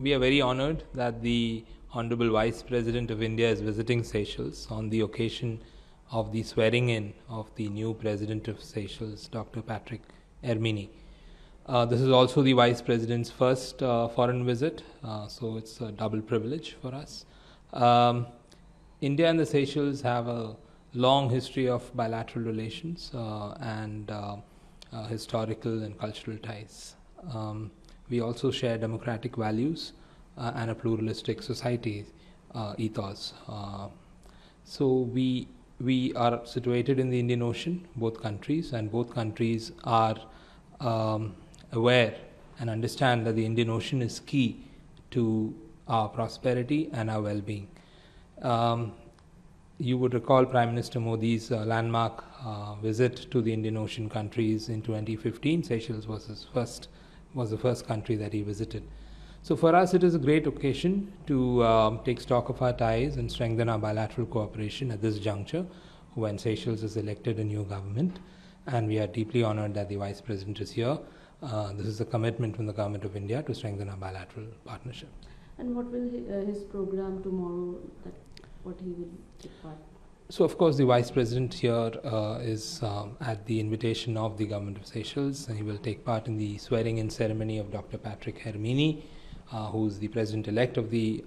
We are very honored that the Honorable Vice President of India is visiting Seychelles on the occasion of the swearing in of the new President of Seychelles, Dr. Patrick Herminie. This is also the Vice President's first foreign visit, so it's a double privilege for us. India and the Seychelles have a long history of bilateral relations and historical and cultural ties. We also share democratic values and a pluralistic society ethos. So we are situated in the Indian Ocean, both countries, and both countries are aware and understand that the Indian Ocean is key to our prosperity and our well-being. You would recall Prime Minister Modi's landmark visit to the Indian Ocean countries in 2015. Seychelles was the first country that he visited. So for us it is a great occasion to take stock of our ties and strengthen our bilateral cooperation at this juncture when Seychelles has elected a new government, and we are deeply honored that the Vice President is here. This is a commitment from the Government of India to strengthen our bilateral partnership. And what will his program tomorrow, what he will take part? So of course the Vice President here is at the invitation of the Government of Seychelles, and he will take part in the swearing-in ceremony of Dr. Patrick Herminie, who is the President-elect of the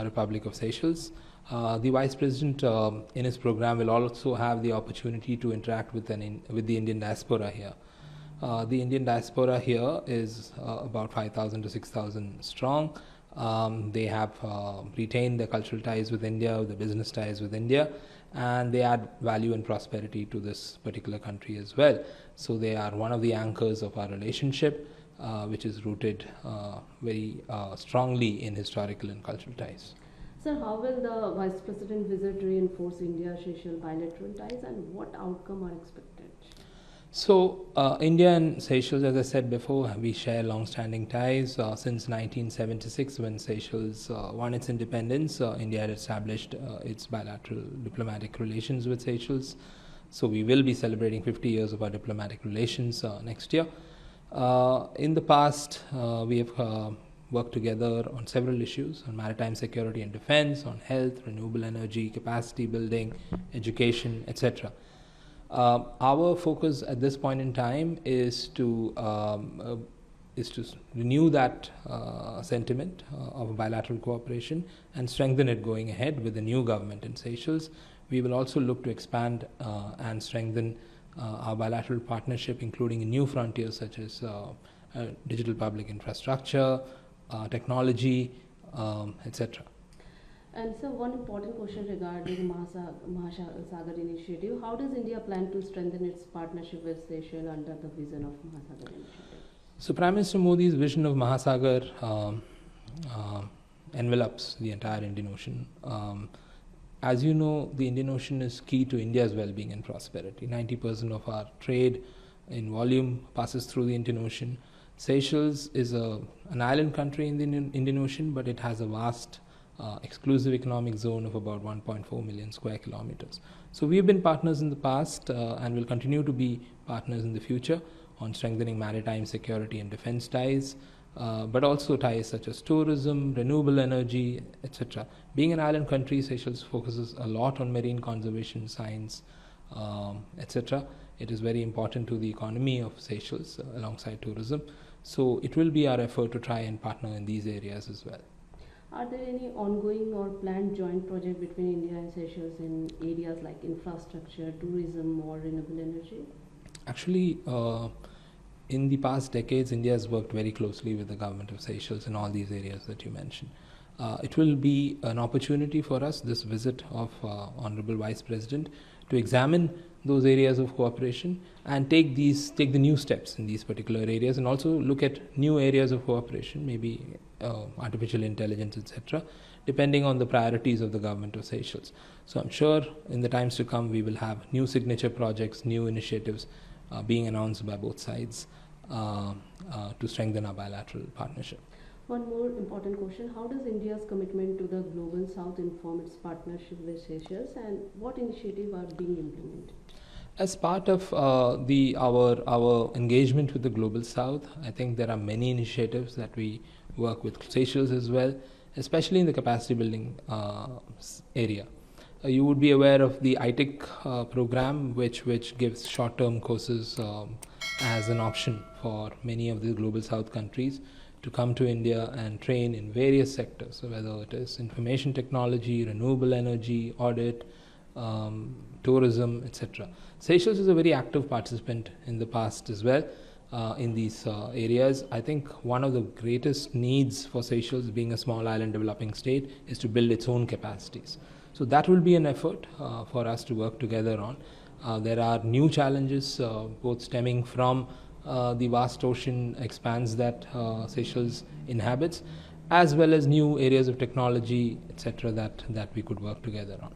Republic of Seychelles. The Vice President in his program will also have the opportunity to interact with the Indian diaspora here. The Indian diaspora here is about 5,000 to 6,000 strong. They have retained their cultural ties with India, the business ties with India, and they add value and prosperity to this particular country as well. So they are one of the anchors of our relationship, which is rooted very strongly in historical and cultural ties. Sir, how will the Vice President visit reinforce India-Seychelles bilateral ties, and what outcome are expected? So India and Seychelles, as I said before, we share long-standing ties. Since 1976, when Seychelles won its independence, India had established its bilateral diplomatic relations with Seychelles. So we will be celebrating 50 years of our diplomatic relations next year. In the past, we have worked together on several issues, on maritime security and defense, on health, renewable energy, capacity building, education, etc. Our focus at this point in time is to renew that sentiment of bilateral cooperation and strengthen it going ahead with the new government in Seychelles. We will also look to expand and strengthen our bilateral partnership, including in new frontiers such as digital public infrastructure, technology, etc. And so one important question regarding Mahasagar initiative. How does India plan to strengthen its partnership with Seychelles under the vision of Mahasagar initiative? So Prime Minister Modi's vision of Mahasagar envelops the entire Indian Ocean. As you know, the Indian Ocean is key to India's well-being and prosperity. 90% of our trade in volume passes through the Indian Ocean. Seychelles is an island country in the Indian Ocean, but it has a vast exclusive economic zone of about 1.4 million square kilometers. So we have been partners in the past and will continue to be partners in the future on strengthening maritime security and defense ties, but also ties such as tourism, renewable energy, etc. Being an island country, Seychelles focuses a lot on marine conservation, science, etc. It is very important to the economy of Seychelles alongside tourism. So it will be our effort to try and partner in these areas as well. Are there any ongoing or planned joint projects between India and Seychelles in areas like infrastructure, tourism, or renewable energy? Actually, in the past decades, India has worked very closely with the government of Seychelles in all these areas that you mentioned. It will be an opportunity for us, this visit of Honorable Vice President, to examine those areas of cooperation and take the new steps in these particular areas, and also look at new areas of cooperation, maybe artificial intelligence, etc., depending on the priorities of the government of Seychelles. So I'm sure in the times to come we will have new signature projects, new initiatives being announced by both sides to strengthen our bilateral partnership. One more important question: how does India's commitment to the Global South inform its partnership with Seychelles, and what initiatives are being implemented? As part of our engagement with the Global South, I think there are many initiatives that we work with Seychelles as well, especially in the capacity building area. You would be aware of the ITIC program, which gives short-term courses as an option for many of the global south countries to come to India and train in various sectors, so whether it is information technology, renewable energy, audit, tourism, etc. Seychelles is a very active participant in the past as well in these areas. I think one of the greatest needs for Seychelles, being a small island developing state, is to build its own capacities. So that will be an effort for us to work together on. There are new challenges, both stemming from the vast ocean expanse that Seychelles inhabits, as well as new areas of technology, etc., that we could work together on.